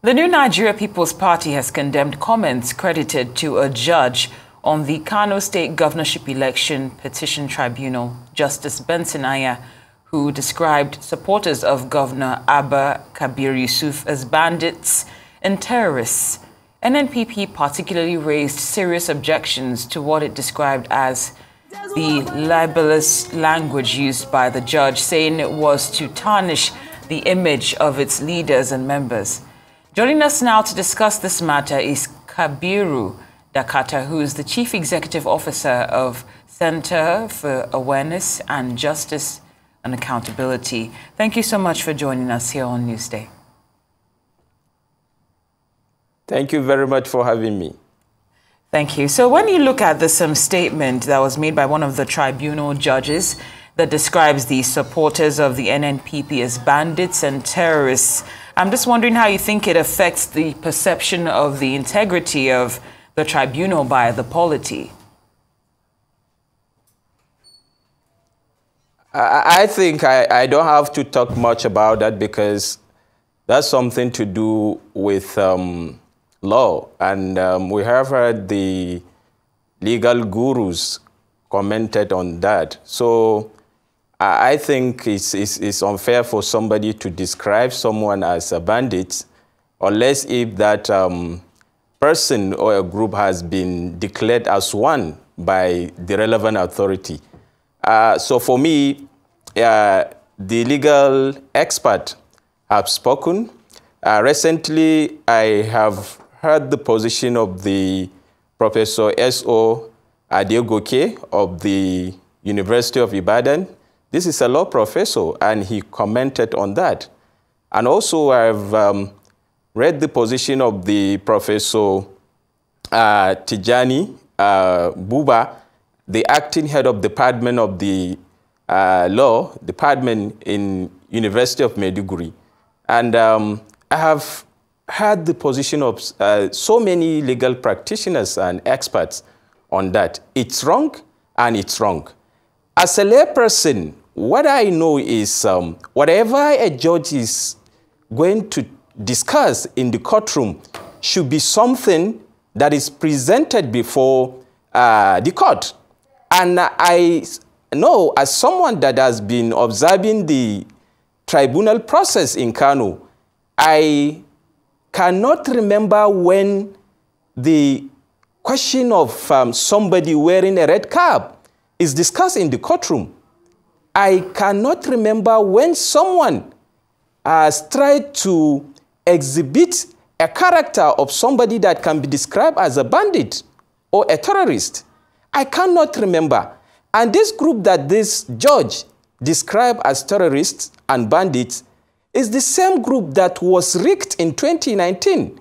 The New Nigeria People's Party has condemned comments credited to a judge on the Kano State Governorship Election Petition Tribunal, Justice Benson Aya, who described supporters of Governor Abba Kabir Yusuf as bandits and terrorists. NNPP particularly raised serious objections to what it described as the libelous language used by the judge, saying it was to tarnish the image of its leaders and members. Joining us now to discuss this matter is Kabiru, Dakata, who is the Chief Executive Officer of Center for Awareness and Justice and Accountability. Thank you so much for joining us here on Newsday. Thank you very much for having me. Thank you. So when you look at the statement that was made by one of the tribunal judges that describes the supporters of the NNPP as bandits and terrorists, I'm just wondering how you think it affects the perception of the integrity of the tribunal by the polity. I think I don't have to talk much about that because that's something to do with law. And we have heard the legal gurus commented on that. So I think it's unfair for somebody to describe someone as a bandit unless if that person or a group has been declared as one by the relevant authority. So for me, the legal expert have spoken. Recently, I have heard the position of the Professor S.O. Adegoke of the University of Ibadan. This is a law professor, and he commented on that. And also, I've read the position of the Professor Tijani Buba, the acting head of department of the law department in University of Maiduguri. And I have heard the position of so many legal practitioners and experts on that. It's wrong, and it's wrong. As a layperson, what I know is whatever a judge is going to discuss in the courtroom should be something that is presented before the court. And I know, as someone that has been observing the tribunal process in Kano, I cannot remember when the question of somebody wearing a red cap is discussed in the courtroom. I cannot remember when someone has tried to exhibit a character of somebody that can be described as a bandit or a terrorist. I cannot remember. And this group that this judge described as terrorists and bandits is the same group that was rigged in 2019.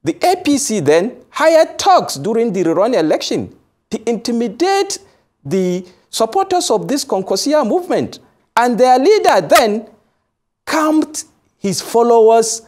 The APC then hired thugs during the rerun election to intimidate the supporters of this Concosia movement. And their leader then calmed his followers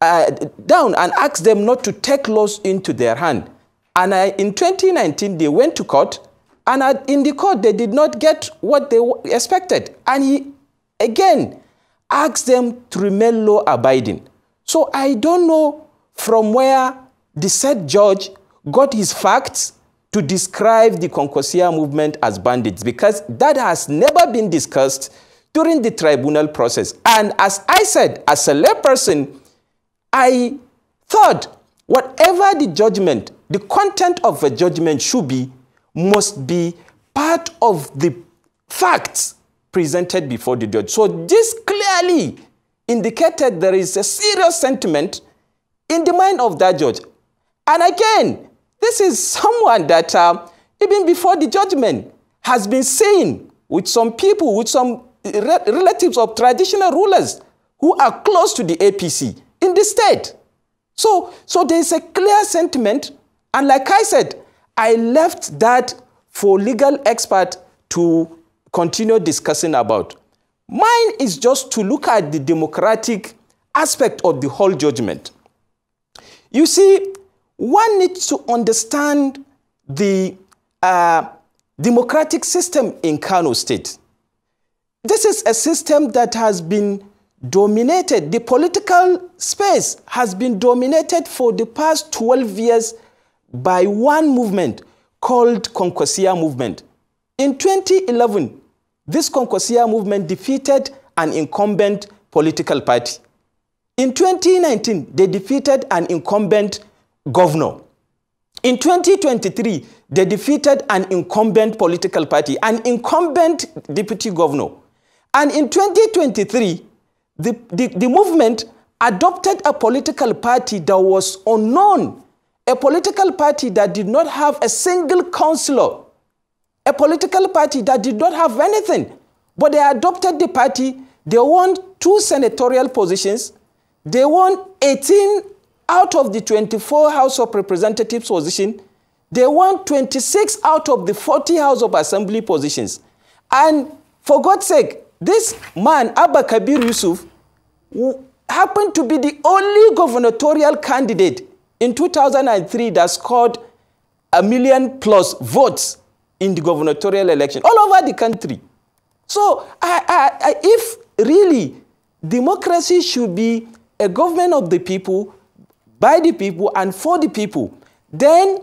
down and asked them not to take laws into their hand. And in 2019, they went to court, and in the court, they did not get what they expected. And he, again, asked them to remain law-abiding. So I don't know from where the said judge got his facts to describe the Concosia movement as bandits, because that has never been discussed during the tribunal process. And as I said, as a layperson, I thought whatever the judgment, the content of a judgment should be, must be part of the facts presented before the judge. So this clearly indicated there is a serious sentiment in the mind of that judge. And again, this is someone that even before the judgment has been seen with some people, with some relatives of traditional rulers who are close to the APC in the state. So there is a clear sentiment. And like I said, I left that for legal expert to continue discussing about. Mine is just to look at the democratic aspect of the whole judgment. You see, one needs to understand the democratic system in Kano State. This is a system that has been dominated, the political space has been dominated for the past 12 years by one movement called Konkosia movement. In 2011, this Konkosia movement defeated an incumbent political party. In 2019, they defeated an incumbent governor. In 2023, they defeated an incumbent political party, an incumbent deputy governor. And in 2023, the movement adopted a political party that was unknown, a political party that did not have a single councillor, a political party that did not have anything. But they adopted the party. They won 2 senatorial positions. They won 18 out of the 24 House of Representatives positions. They won 26 out of the 40 House of Assembly positions. And for God's sake, this man, Abba Kabiru Yusuf, happened to be the only gubernatorial candidate in 2003 that scored 1 million+ votes in the gubernatorial election all over the country. So if really democracy should be a government of the people, by the people, and for the people, then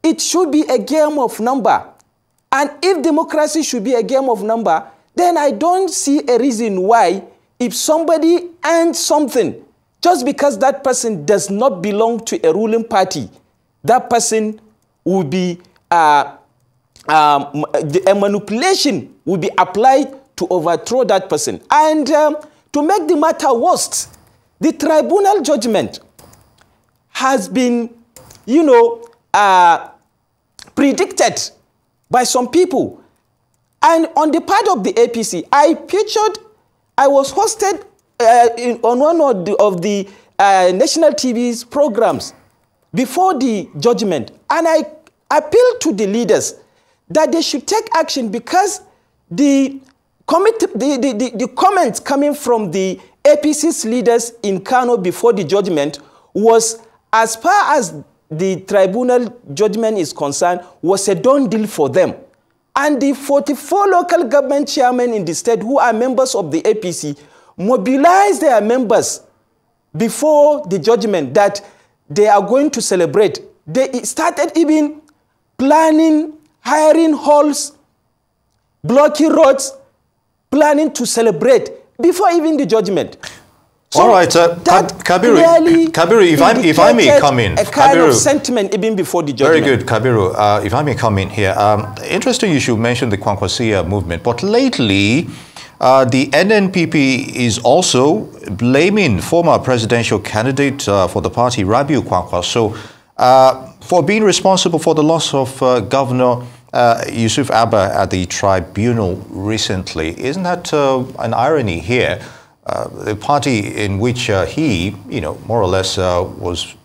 it should be a game of number. And if democracy should be a game of number, then I don't see a reason why, if somebody earns something, just because that person does not belong to a ruling party, that person will be, a manipulation will be applied to overthrow that person. And to make the matter worse, the tribunal judgment has been, predicted by some people. And on the part of the APC, I was hosted on one of the national TV's programs before the judgment. And I appealed to the leaders that they should take action, because the comments coming from the APC's leaders in Kano before the judgment was, as far as the tribunal judgment is concerned, was a done deal for them. And the 44 local government chairmen in the state who are members of the APC mobilized their members before the judgment that they are going to celebrate. They started even planning, hiring halls, blocking roads, planning to celebrate before even the judgment. So all right, Kabiru, if I may come in. A kind of sentiment even before the judgment. Very good, Kabiru. If I may come in here. Interesting you should mention the Kwankwasia movement, but lately the NNPP is also blaming former presidential candidate for the party, Rabiu Kwankwaso, for being responsible for the loss of Governor Yusuf Abba at the tribunal recently. Isn't that an irony here? The party in which he, more or less was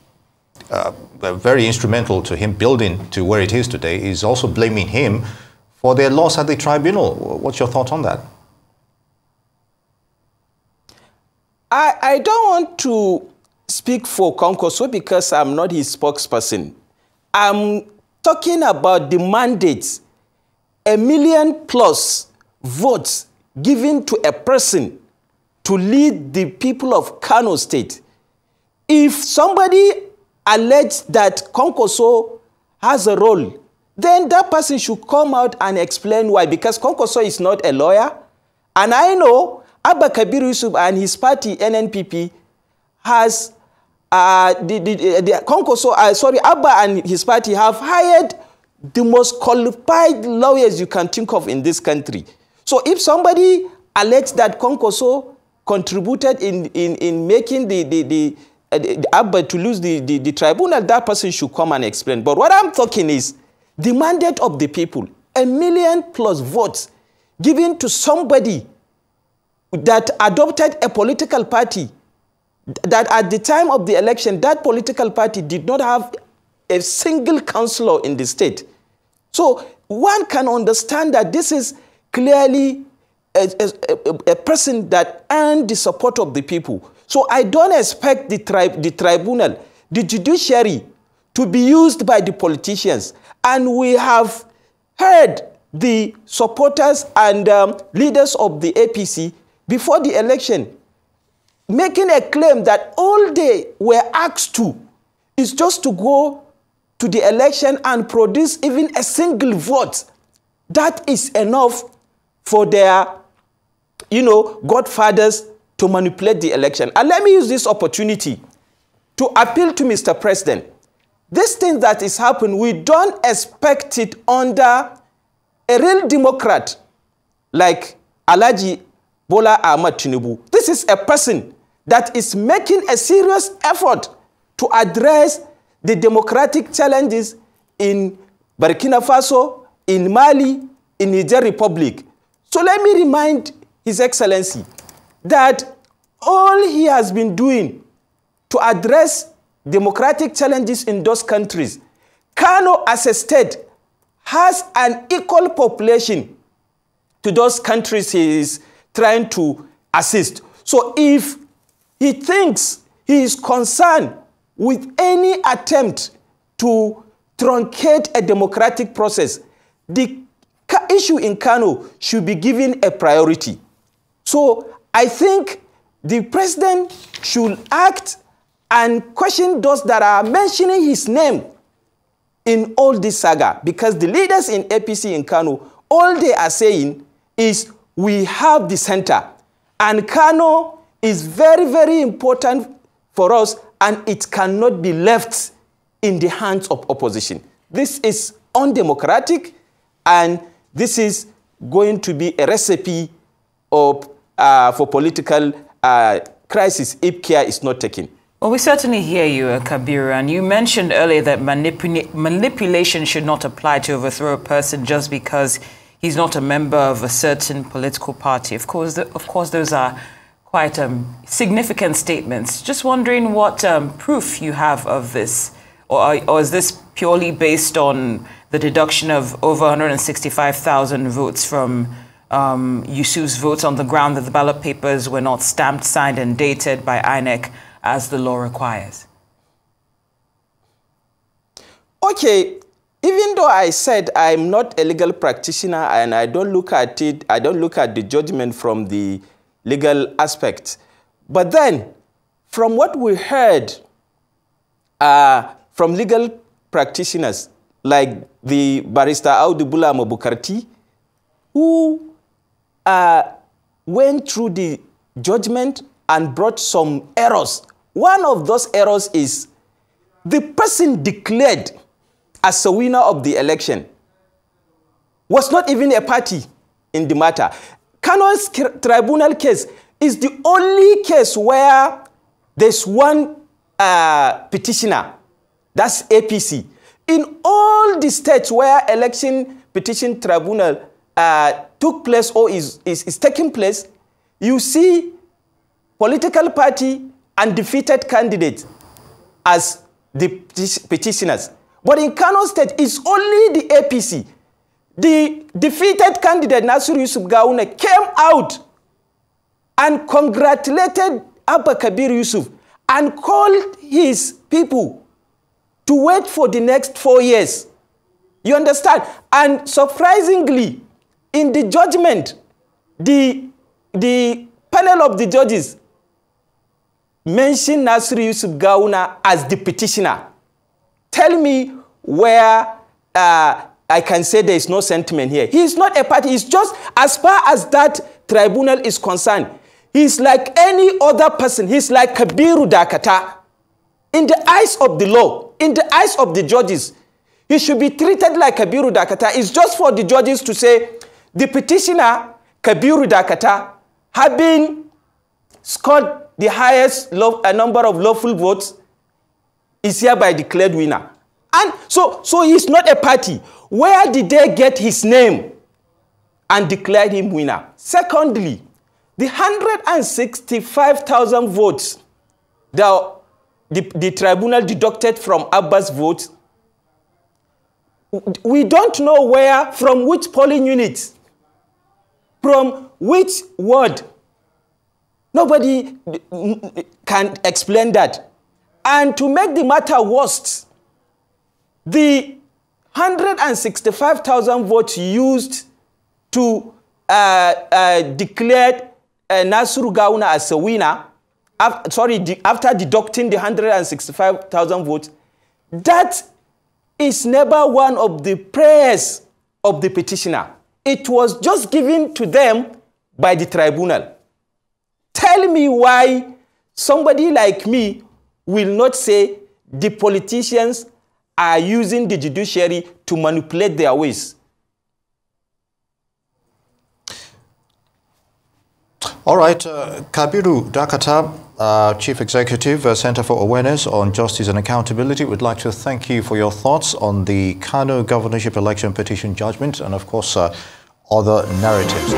very instrumental to him building to where it is today, is also blaming him for their loss at the tribunal. What's your thought on that? I don't want to speak for Kwankwaso because I'm not his spokesperson. I'm talking about the mandates, 1 million+ votes given to a person to lead the people of Kano State. If somebody alleged that Kwankwaso has a role, then that person should come out and explain why, because Kwankwaso is not a lawyer. And I know Abba Kabiru Yusuf and his party, NNPP, has, Abba and his party have hired the most qualified lawyers you can think of in this country. So if somebody alleged that Kwankwaso contributed in making the Abba to lose the tribunal, that person should come and explain. But what I'm talking is the mandate of the people, 1 million+ votes given to somebody that adopted a political party that at the time of the election, that political party did not have a single councillor in the state. So one can understand that this is clearly a person that earned the support of the people. So I don't expect the tribunal, the judiciary, to be used by the politicians. And we have heard the supporters and leaders of the APC before the election making a claim that all they were asked to is just to go to the election and produce even a single vote. That is enough for their, godfathers to manipulate the election. And let me use this opportunity to appeal to Mr. President. This thing that is happening, we don't expect it under a real Democrat like Alhaji Bola Ahmed Tinubu. This is a person that is making a serious effort to address the democratic challenges in Burkina Faso, in Mali, in Niger Republic. So let me remind His Excellency that all he has been doing to address democratic challenges in those countries, Kano as a state has an equal population to those countries he is trying to assist. So if he thinks he is concerned with any attempt to truncate a democratic process, the issue in Kano should be given a priority. So I think the president should act and question those that are mentioning his name in all this saga, because the leaders in APC in Kano, all they are saying is we have the center, and Kano is very, very important for us, and it cannot be left in the hands of opposition. This is undemocratic, and this is going to be a recipe of, for political crisis if care is not taken. Well, we certainly hear you, Kabiru, and you mentioned earlier that manipulation should not apply to overthrow a person just because he's not a member of a certain political party. Of course, those are quite significant statements. Just wondering what proof you have of this, or is this purely based on the deduction of over 165,000 votes from Yusuf's votes on the ground that the ballot papers were not stamped, signed, and dated by INEC as the law requires? Okay, even though I said I'm not a legal practitioner and I don't look at it, I don't look at the judgment from the legal aspect, but then from what we heard from legal practitioners like the barrister Audu Bulama Bukarti, who went through the judgment and brought some errors. One of those errors is the person declared as a winner of the election was not even a party in the matter. Kano's tribunal case is the only case where there's one petitioner, that's APC. In all the states where election petition tribunal took place or is taking place, you see political party and defeated candidates as the petitioners. But in Kano State, it's only the APC. The defeated candidate, Nasiru Yusuf Gawuna, came out and congratulated Abba Kabiru Yusuf and called his people to wait for the next 4 years. You understand? And surprisingly, in the judgment, the panel of the judges mentioned Nasiru Yusuf Gawuna as the petitioner. Tell me where I can say there is no sentiment here. He is not a party. He's just, as far as that tribunal is concerned, he's like any other person. He's like Kabiru Dakata. In the eyes of the law, in the eyes of the judges, he should be treated like Kabiru Dakata. It's just for the judges to say, the petitioner, Kabiru Dakata, having scored the highest number of lawful votes, is hereby declared winner. And so he's not a party. Where did they get his name and declared him winner? Secondly, the 165,000 votes that the tribunal deducted from Abba's votes, we don't know where, from which polling unit, from which ward. Nobody can explain that. And to make the matter worse, the 165,000 votes used to declare Nasiru Gawuna as a winner after deducting the 165,000 votes, that is never one of the prayers of the petitioner. It was just given to them by the tribunal. Tell me why somebody like me will not say the politicians are using the judiciary to manipulate their ways. All right, Kabiru Dakata, Chief Executive, Center for Awareness on Justice and Accountability, would like to thank you for your thoughts on the Kano governorship election petition judgment and, of course, other narratives.